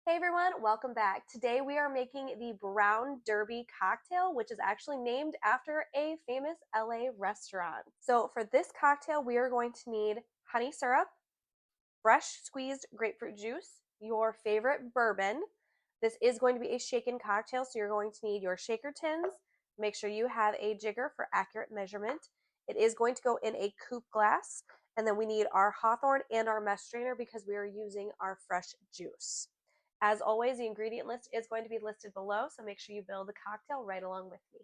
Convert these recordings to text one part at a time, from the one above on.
Hey everyone, welcome back. Today we are making the Brown Derby cocktail, which is actually named after a famous LA restaurant. So for this cocktail, we are going to need honey syrup, fresh squeezed grapefruit juice, your favorite bourbon. This is going to be a shaken cocktail, so you're going to need your shaker tins. Make sure you have a jigger for accurate measurement. It is going to go in a coupe glass, and then we need our hawthorn and our mesh strainer because we are using our fresh juice. As always, the ingredient list is going to be listed below, so make sure you build the cocktail right along with me.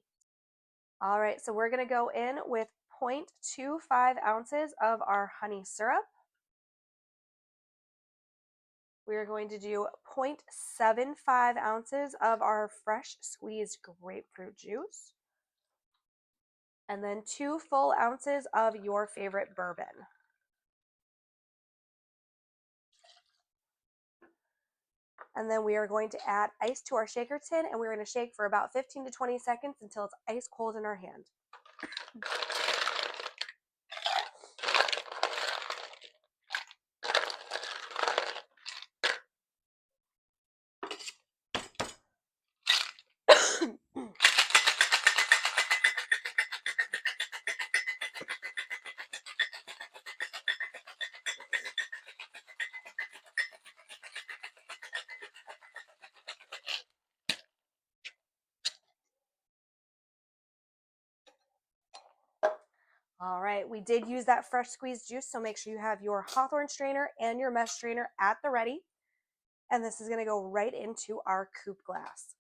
All right, so we're going to go in with 0.25 ounces of our honey syrup. We are going to do 0.75 ounces of our fresh squeezed grapefruit juice, and then 2 full ounces of your favorite bourbon. And then we are going to add ice to our shaker tin, and we're going to shake for about 15 to 20 seconds until it's ice cold in our hand. All right, we did use that fresh squeezed juice, so make sure you have your hawthorn strainer and your mesh strainer at the ready. And this is going to go right into our coupe glass.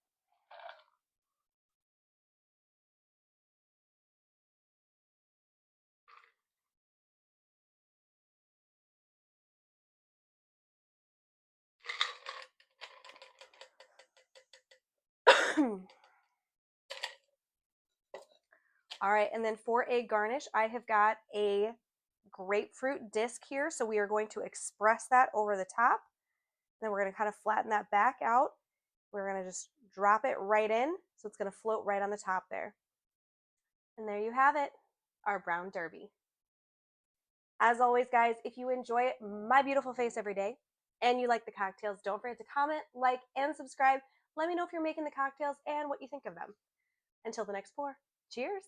All right, and then for a garnish, I have got a grapefruit disc here. So we are going to express that over the top. Then we're going to kind of flatten that back out. We're going to just drop it right in. So it's going to float right on the top there. And there you have it, our brown derby. As always, guys, if you enjoy my beautiful face every day and you like the cocktails, don't forget to comment, like, and subscribe. Let me know if you're making the cocktails and what you think of them. Until the next pour, cheers.